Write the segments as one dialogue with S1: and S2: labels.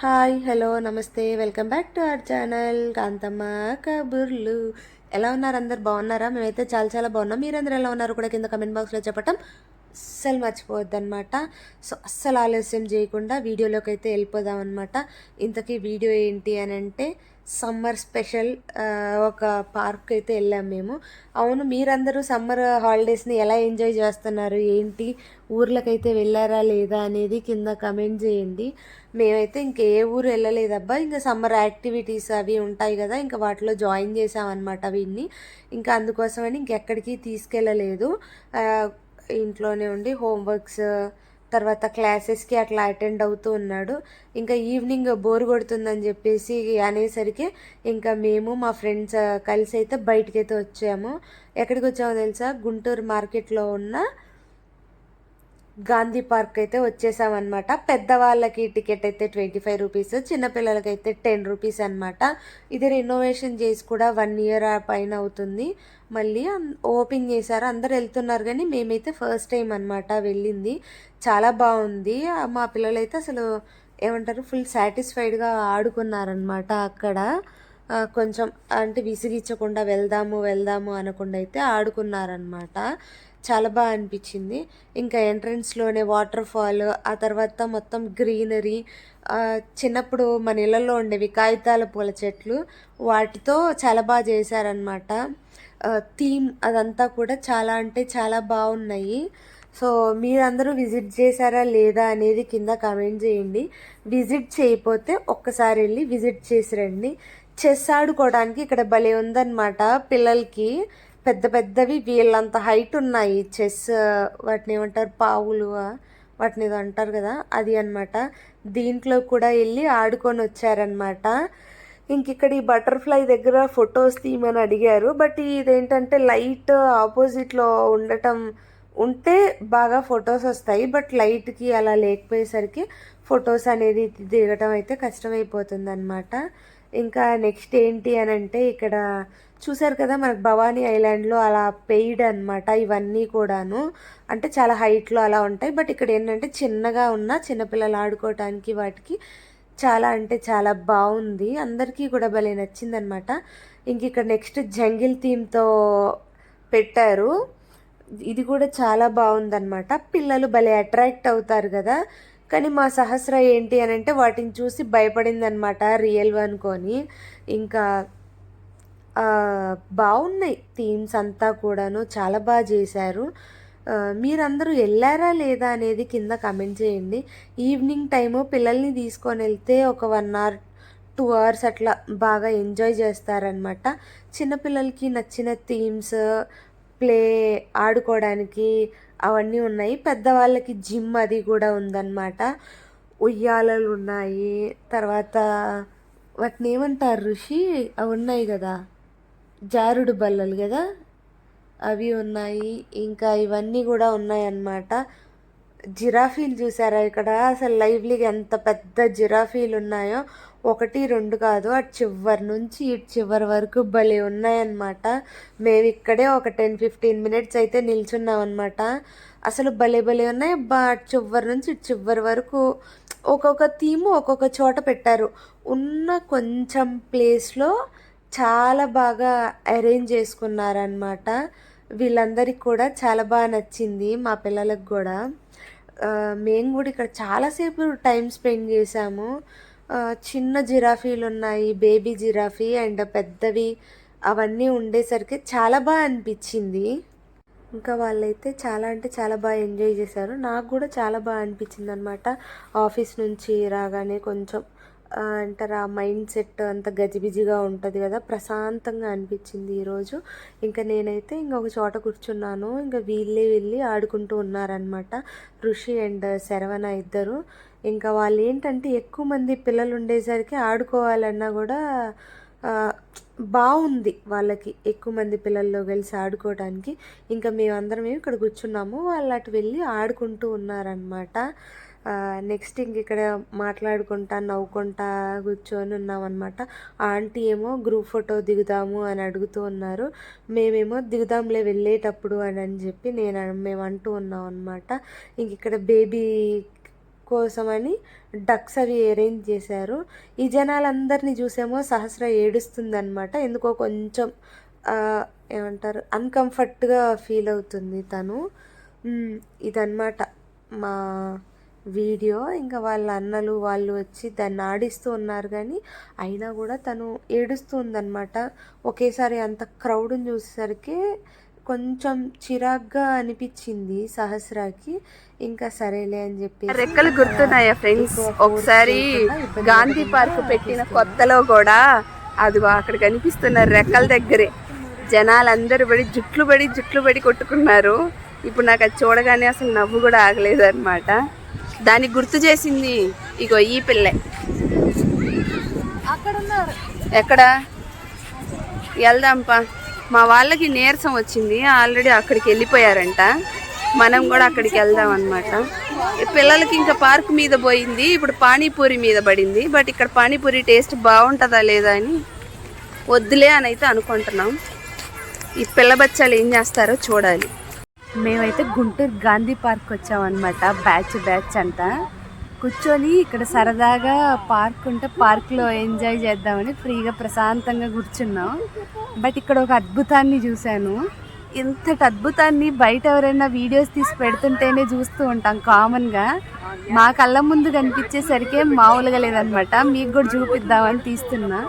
S1: Hi hello నమస్తే welcome back to our channel Kanthamma Kaburlu. ఎలా ఉన్నారు? అందరు బాగున్నారా? మేమైతే చాలా చాలా బాగున్నాం. మీరందరూ ఎలా ఉన్నారు కూడా కింద కమెంట్ బాక్స్లో చెప్పటం అస్సలు మర్చిపోవద్దు అనమాట. సో అస్సలు ఆలస్యం చేయకుండా వీడియోలోకి అయితే వెళ్ళిపోదాం అనమాట. ఇంతకీ వీడియో ఏంటి అని అంటే సమ్మర్ స్పెషల్ ఒక పార్క్ అయితే వెళ్ళాం మేము. అవును, మీరందరూ సమ్మర్ హాలిడేస్ని ఎలా ఎంజాయ్ చేస్తున్నారు, ఏంటి, ఊర్లకైతే వెళ్ళారా లేదా అనేది కింద కమెంట్ చేయండి. మేమైతే ఇంకే ఊరు వెళ్ళలేదబ్బా. ఇంకా సమ్మర్ యాక్టివిటీస్ అవి ఉంటాయి కదా, ఇంకా వాటిలో జాయిన్ చేసామన్నమాట వీడిని. ఇంకా అందుకోసమని ఇంకెక్కడికి తీసుకెళ్ళలేదు. ఇంట్లోనే ఉండి హోంవర్క్స్ తర్వాత క్లాసెస్కి అట్లా అటెండ్ అవుతూ ఉన్నాడు. ఇంకా ఈవినింగ్ బోర్ కొడుతుందని చెప్పేసి అనేసరికి ఇంకా మేము మా ఫ్రెండ్స్ కలిసి అయితే బయటకైతే వచ్చాము. ఎక్కడికి వచ్చామో తెలుసా? గుంటూరు మార్కెట్లో ఉన్న గాంధీ పార్క్ అయితే వచ్చేసామన్నమాట. పెద్దవాళ్ళకి టికెట్ అయితే 25 రూపీస్, చిన్నపిల్లలకైతే 10 రూపీస్ అనమాట. ఇది రెనోవేషన్ చేసి కూడా 1 ఇయర్ పైన అవుతుంది. మళ్ళీ ఓపెన్ చేశారు, అందరు వెళ్తున్నారు. కానీ మేమైతే ఫస్ట్ టైం అనమాట వెళ్ళింది. చాలా బాగుంది. మా పిల్లలైతే అసలు ఏమంటారు, ఫుల్ సాటిస్ఫైడ్గా ఆడుకున్నారనమాట అక్కడ. కొంచెం అంటే విసిగించకుండా వెళ్దాము వెళ్దాము అనకుండా అయితే ఆడుకున్నారనమాట. చాలా బాగా అనిపించింది. ఇంకా ఎంట్రన్స్లోనే వాటర్ ఫాల్, ఆ తర్వాత మొత్తం గ్రీనరీ. చిన్నప్పుడు మన ఇళ్ళల్లో ఉండేవి కాగితాల పూల చెట్లు, వాటితో చాలా బాగా చేశారనమాట. థీమ్ అదంతా కూడా చాలా అంటే చాలా బాగున్నాయి. సో మీరందరూ విజిట్ చేశారా లేదా అనేది కింద కామెంట్ చేయండి. విజిట్ చేయకపోతే ఒక్కసారి వెళ్ళి విజిట్ చేసి రండి. చెస్ ఆడుకోవడానికి ఇక్కడ భలే ఉందన్నమాట పిల్లలకి. పెద్ద పెద్దవి వీళ్ళంత హైట్ ఉన్నాయి చెస్. వాటిని ఏమంటారు, పావులు, వాటిని ఏదో అంటారు కదా, అది అనమాట. దీంట్లో కూడా వెళ్ళి ఆడుకొని వచ్చారనమాట. ఇంక ఇక్కడ ఈ బటర్ఫ్లై దగ్గర ఫొటోస్ తీయమని అడిగారు. బట్ ఇదేంటంటే లైట్ ఆపోజిట్లో ఉండటం ఉంటే బాగా ఫొటోస్ వస్తాయి. బట్ లైట్కి అలా లేకపోయేసరికి ఫొటోస్ అనేది దిగటం అయితే కష్టమైపోతుంది అనమాట. ఇంకా నెక్స్ట్ ఏంటి అని అంటే ఇక్కడ చూసారు కదా, మనకు భవానీ ఐలాండ్లో అలా పెయిడ్ అనమాట ఇవన్నీ కూడాను. అంటే చాలా హైట్లో అలా ఉంటాయి. బట్ ఇక్కడ ఏంటంటే చిన్నగా ఉన్న చిన్నపిల్లలు ఆడుకోవటానికి వాటికి చాలా అంటే చాలా బాగుంది. అందరికీ కూడా భలే నచ్చిందనమాట. ఇంక ఇక్కడ నెక్స్ట్ జంగిల్ థీమ్తో పెట్టారు. ఇది కూడా చాలా బాగుందన్నమాట. పిల్లలు భలే అట్రాక్ట్ అవుతారు కదా. కానీ మా సహస్ర ఏంటి అని అంటే వాటిని చూసి భయపడింది అనమాట, రియల్ అనుకొని. ఇంకా బాగున్నాయి థీమ్స్ అంతా కూడాను, చాలా బాగా చేశారు. మీరందరూ వెళ్ళారా లేదా అనేది కింద కమెంట్ చేయండి. ఈవినింగ్ టైము పిల్లల్ని తీసుకొని వెళ్తే ఒక 1 అవర్ 2 అవర్స్ అట్లా బాగా ఎంజాయ్ చేస్తారనమాట. చిన్నపిల్లలకి నచ్చిన థీమ్స్, ప్లే ఆడుకోవడానికి అవన్నీ ఉన్నాయి. పెద్దవాళ్ళకి జిమ్ అది కూడా ఉందన్నమాట. ఉయ్యాలలు ఉన్నాయి. తర్వాత వాటిని ఏమంటారు ఋషి, అవి ఉన్నాయి కదా, జారుడు బల్లలు కదా, అవి ఉన్నాయి. ఇంకా ఇవన్నీ కూడా ఉన్నాయన్నమాట. జిరాఫీలు చూసారా ఇక్కడ? అసలు లైవ్లీగా ఎంత పెద్ద జిరాఫీలు ఉన్నాయో, 1 2 కాదు, అటు చివరి నుంచి ఇటు చివరి వరకు భలే ఉన్నాయన్నమాట. మేము ఇక్కడే ఒక 10-15 మినిట్స్ అయితే నిల్చున్నాం అనమాట. అసలు భలే భలే ఉన్నాయి. అటు చివరి నుంచి ఇటు చివరి వరకు ఒక్కొక్క థీము ఒక్కొక్క చోట పెట్టారు. ఉన్న కొంచెం ప్లేస్లో చాలా బాగా అరేంజ్ చేసుకున్నారనమాట. వీళ్ళందరికీ కూడా చాలా బాగా నచ్చింది, మా పిల్లలకు కూడా. మేము కూడా ఇక్కడ చాలాసేపు టైం స్పెండ్ చేసాము. చిన్న జిరాఫీలు ఉన్నాయి, బేబీ జిరాఫీ అండ్ పెద్దవి, అవన్నీ ఉండేసరికి చాలా బాగా అనిపించింది. ఇంకా వాళ్ళైతే చాలా అంటే చాలా బాగా ఎంజాయ్ చేశారు. నాకు కూడా చాలా బాగా అనిపించింది అనమాట. ఆఫీస్ నుంచి రాగానే కొంచెం అంటారా మైండ్ సెట్ అంత గజిబిజిగా ఉంటుంది కదా, ప్రశాంతంగా అనిపించింది ఈరోజు. ఇంకా నేనైతే ఇంకొక చోట కూర్చున్నాను. ఇంకా వీళ్ళే వెళ్ళి ఆడుకుంటూ ఉన్నారనమాట, ఋషి అండ్ శరవణ ఇద్దరు. ఇంకా వాళ్ళు ఏంటంటే ఎక్కువ మంది పిల్లలు ఉండేసరికి ఆడుకోవాలన్నా కూడా బాగుంది వాళ్ళకి, ఎక్కువ మంది పిల్లల్లో కలిసి ఆడుకోవడానికి. ఇంకా మేమందరం ఇక్కడ కూర్చున్నాము, వాళ్ళు అటు వెళ్ళి ఆడుకుంటూ ఉన్నారనమాట. నెక్స్ట్ ఇంక ఇక్కడ మాట్లాడుకుంటా నవ్వుకుంటా కూర్చొని ఉన్నామన్నమాట. ఆంటీ ఏమో గ్రూప్ ఫోటో దిగుదాము అని అడుగుతూ ఉన్నారు. మేమేమో దిగుదాంలే వెళ్ళేటప్పుడు అని చెప్పి మేము అంటూ ఉన్నాం అనమాట. ఇంక ఇక్కడ బేబీ కోసమని డక్స్ అవి అరేంజ్ చేశారు. ఈ జనాలందరినీ చూసేమో సహస్ర ఏడుస్తుందన్నమాట. ఎందుకో కొంచెం ఏమంటారు అన్కంఫర్ట్గా ఫీల్ అవుతుంది తను. ఇదన్నమాట మా వీడియో. ఇంకా వాళ్ళ అన్నలు వాళ్ళు వచ్చి దాన్ని ఆడిస్తూ ఉన్నారు, కానీ అయినా కూడా తను ఏడుస్తూ ఉందన్నమాట. ఒకేసారి అంత క్రౌడ్ని చూసేసరికి కొంచెం చిరాగ్గా అనిపించింది సహస్రాకి. ఇంకా సరేలే అని చెప్పి
S2: రెక్కలు గుర్తున్నాయా ఫ్రెండ్స్? ఒకసారి గాంధీ పార్క్ పెట్టిన కొత్తలో కూడా అది అక్కడ కనిపిస్తున్న రెక్కల దగ్గరే జనాలందరూ జుట్లు పడి కొట్టుకున్నారు. ఇప్పుడు నాకు అది చూడగానే అసలు నవ్వు కూడా ఆగలేదు అనమాట. దానికి గుర్తు చేసింది ఇగో ఈ పిల్లే. ఎక్కడ వెళ్దాంపా, మా వాళ్ళకి నీరసం వచ్చింది, ఆల్రెడీ అక్కడికి వెళ్ళిపోయారంట. మనం కూడా అక్కడికి వెళ్దాం అనమాట. పిల్లలకి ఇంకా పార్క్ మీద పోయింది, ఇప్పుడు పానీపూరి మీద పడింది. బట్ ఇక్కడ పానీపూరి టేస్ట్ బాగుంటుందా లేదా అని వద్దులే అని అయితే అనుకుంటున్నాం. ఈ పిల్ల బచ్చాలు ఏం చేస్తారో చూడాలి. మేమైతే గుంటూరు గాంధీ పార్క్ వచ్చామన్నమాట. బ్యాచ్ అంతా కూర్చొని ఇక్కడ సరదాగా పార్క్ ఉంటే పార్క్లో ఎంజాయ్ చేద్దామని ఫ్రీగా ప్రశాంతంగా కూర్చున్నాం. బట్ ఇక్కడ ఒక అద్భుతాన్ని చూశాను. ఇంతటి అద్భుతాన్ని బయట ఎవరైనా వీడియోస్ తీసి పెడుతుంటేనే చూస్తూ ఉంటాం కామన్గా. మా కళ్ళ ముందు కనిపించేసరికి మామూలుగా లేదనమాట. మీకు కూడా చూపిద్దామని తీస్తున్నా.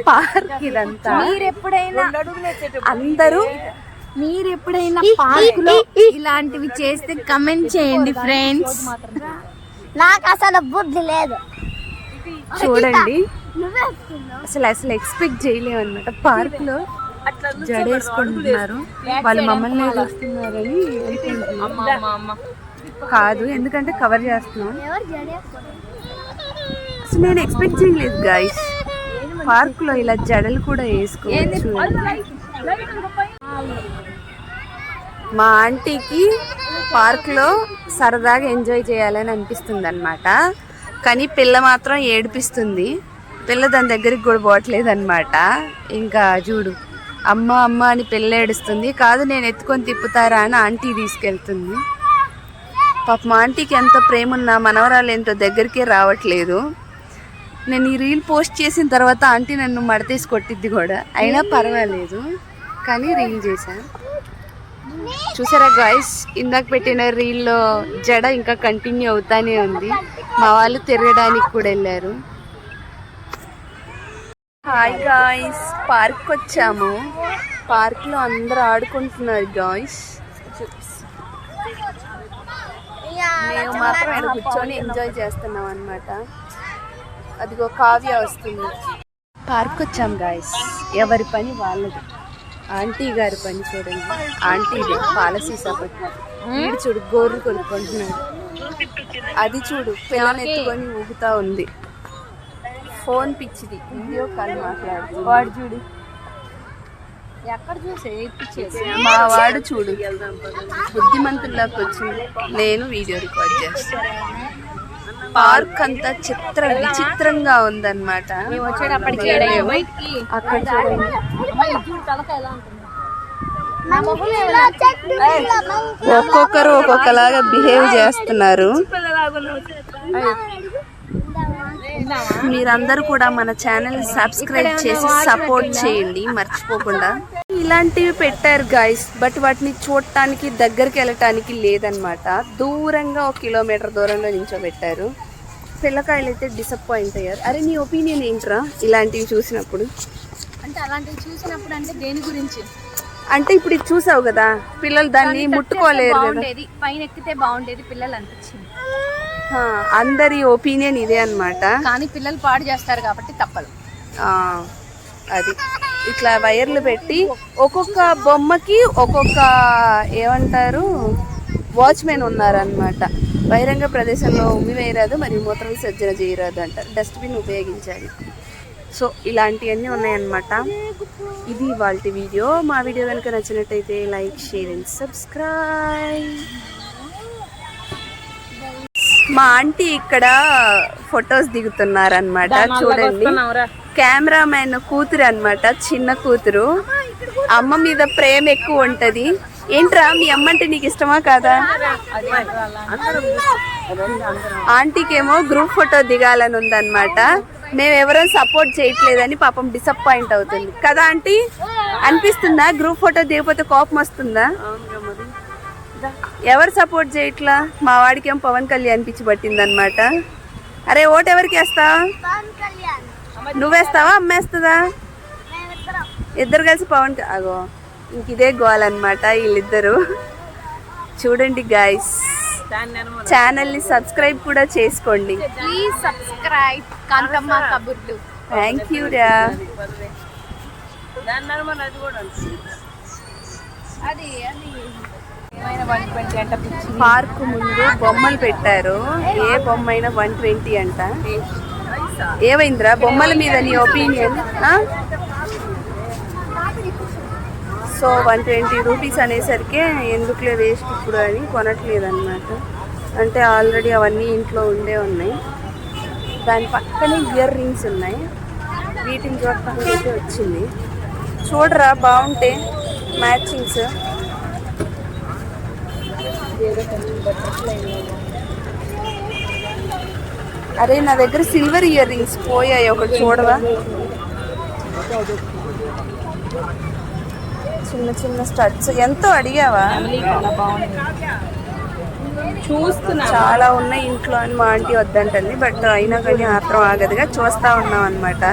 S2: పార్క్ ఇదంతా. మీరు ఎప్పుడైనా పార్క్ లో ఇలాంటివి చేస్తే కమెంట్ చేయండి ఫ్రెండ్స్.
S3: నాకు అసలు బుద్ధి లేదు.
S2: చూడండి, అసలు ఎక్స్పెక్ట్ చేయలేము అనమాట. పార్క్ లో జడేసుకుంటున్నారు వాళ్ళు, మమ్మల్ని చూస్తున్నారని కాదు, ఎందుకంటే కవర్ చేస్తున్నాం. అసలు నేను ఎక్స్పెక్ట్ చేయలేదు గైస్, పార్క్ లో ఇలా జడలు కూడా వేసుకోవచ్చు. మా ఆంటీకి పార్క్లో సరదాగా ఎంజాయ్ చేయాలని అనిపిస్తుంది అనమాట. కానీ పిల్ల మాత్రం ఏడిపిస్తుంది. పిల్ల దాని దగ్గరికి కూడా పోవట్లేదు అనమాట. ఇంకా చూడు, అమ్మ అని పిల్ల ఏడుస్తుంది. కాదు నేను ఎత్తుకొని తిప్పుతారా అని ఆంటీ తీసుకెళ్తుంది. పాప మా ఆంటీకి ఎంత ప్రేమ ఉన్నా మనవరాలు ఏంటో దగ్గరికే రావట్లేదు. నేను ఈ రీల్ పోస్ట్ చేసిన తర్వాత ఆంటీ నన్ను మడతీసి కొట్టిద్ది కూడా, అయినా పర్వాలేదు కానీ రీల్ చేశాను. చూసారా గాయ్స్, ఇందాక పెట్టిన రీల్లో జడ ఇంకా కంటిన్యూ అవుతానే ఉంది. మా వాళ్ళు తిరగడానికి కూడా వెళ్ళారు. హాయ్ గాయ్స్, పార్క్ వచ్చాము. పార్క్లో అందరూ ఆడుకుంటున్నారు గాయ్స్. మేము మాత్రం ఇక్కడ కూర్చొని ఎంజాయ్ చేస్తున్నాం అనమాట. అదిగో కావ్య వస్తుంది. పార్క్ వచ్చాం గాయ్స్, ఎవరి పని వాళ్ళది. ఆంటీ గారి పని చూడండి, ఆంటీదే పాల సీసా పట్టి. వీడు చూడు గోర్లు కొనుక్కుంటున్నాడు. అది చూడు పిల్లని ఎత్తుకొని ఊగుతా ఉంది. ఫోన్ పిచ్చిది, వీడియో కాల్ మాట్లాడుతుంది. వాడు చూడు, ఎక్కడ చూసే మా వాడు చూడు బుద్ధిమంతుల్లోకి వచ్చింది. నేను వీడియో రికార్డ్ చేస్తాను. పార్క్ అంతా విచిత్రంగా ఉందన్నమాట. అక్కడ చూడండి, ఒక్కొక్కరు ఒక్కొక్కలాగా బిహేవ్ చేస్తున్నారు. మీరందరూ కూడా మన ఛానల్ సబ్స్క్రైబ్ చేసి సపోర్ట్ చేయండి మర్చిపోకుండా. ఇలాంటివి పెట్టారు గైస్, బట్ వాటిని చూడటానికి దగ్గరికి వెళ్ళటానికి లేదనమాట. దూరంగా 1 కిలోమీటర్ దూరంలో నించోబెట్టారు. పిల్లకాయలు అయితే డిసప్పాయింట్ అయ్యారు. అరే నీ ఒపీనియన్ ఏంట్రా ఇలాంటివి చూసినప్పుడు?
S3: అంటే అలాంటివి చూసినప్పుడు అంటే దేని గురించి
S2: అంటే ఇప్పుడు ఇది చూసావు కదా, పిల్లలు దాన్ని ముట్టుకోలేరు కదా,
S3: పైన ఎక్కితే బాగుండేది పిల్లలు అనిపించింది.
S2: అందరి ఒపీనియన్ ఇదే అన్నమాట.
S3: కానీ పిల్లలు పాడు చేస్తారు కాబట్టి తప్పదు.
S2: అది ఇట్లా వైర్లు పెట్టి ఒక్కొక్క బొమ్మకి ఒక్కొక్క ఏమంటారు వాచ్మెన్ ఉన్నారనమాట. బహిరంగ ప్రదేశంలో ఉమ్మి వేయరాదు మరియు మూత్ర విసర్జన చేయరాదు అంటారు. డస్ట్బిన్ ఉపయోగించాలి. సో ఇలాంటివన్నీ ఉన్నాయన్నమాట. ఇది ఇవాళ వీడియో. మా వీడియో కనుక నచ్చినట్టయితే లైక్, షేర్ అండ్ సబ్స్క్రైబ్. మా ఆంటీ ఇక్కడ ఫొటోస్ దిగుతున్నారనమాట. చూడండి, కెమెరామెన్ కూతురు అనమాట, చిన్న కూతురు. అమ్మ మీద ప్రేమ ఎక్కువ ఉంటది. ఏంట్రా మీ అమ్మ అంటే నీకు ఇష్టమా కాదా? ఆంటీకేమో గ్రూప్ ఫోటో దిగాలని ఉందన్నమాట. మేము ఎవరో సపోర్ట్ చేయట్లేదని పాపం డిసప్పాయింట్ అవుతుంది కదా ఆంటీ? అనిపిస్తుందా గ్రూప్ ఫోటో దిగపోతే కోపం వస్తుందా? ఎవరు సపోర్ట్ చేయట్లా? మా వాడికి ఏమో పవన్ కళ్యాణ్ పిచ్చి పట్టిందనమాట. అరే ఓటు ఎవరికి వేస్తావా? నువ్వేస్తావా అమ్మేస్తుందా? ఇద్దరు కలిసి పవన్ అగో ఇంక ఇదే గోల్ అనమాట వీళ్ళిద్దరు. చూడండి గైస్, ఛానల్ని సబ్స్క్రైబ్ కూడా చేసుకోండి.
S3: ప్లీజ్ సబ్స్క్రైబ్ కాంతమ్మ కబుర్లు.
S2: థ్యాంక్ యూ రా.
S3: అది
S2: పార్క్ ముందు బొమ్మలు పెట్టారు. ఏ బొమ్మ అయినా 120 అంట. ఏమైందిరా బొమ్మల మీద నీ ఒపీనియన్? సో 120 రూపీస్ అనేసరికి ఎందుకులే వేస్ట్ ఇప్పుడు అని కొనట్లేదు అనమాట. అంటే ఆల్రెడీ అవన్నీ ఇంట్లో ఉండే ఉన్నాయి. దాని పక్కనే ఇయర్ రింగ్స్ ఉన్నాయి. వీటిని చూడటానికి అయితే వచ్చింది. చూడరా బాగుంటే మ్యాచింగ్స్. అరే నా దగ్గర సిల్వర్ ఇయర్ రింగ్స్ పోయాయి, ఒకటి చూడవా? చిన్న చిన్న స్టడ్స్ ఎంతో అడిగావా? చూస్తున్నా చాలా ఉన్నాయి ఇంట్లో అని మా ఆంటీ వద్దంటుంది. బట్ అయినా కానీ ఆత్రం ఆగదుగా చూస్తా ఉన్నాం అనమాట.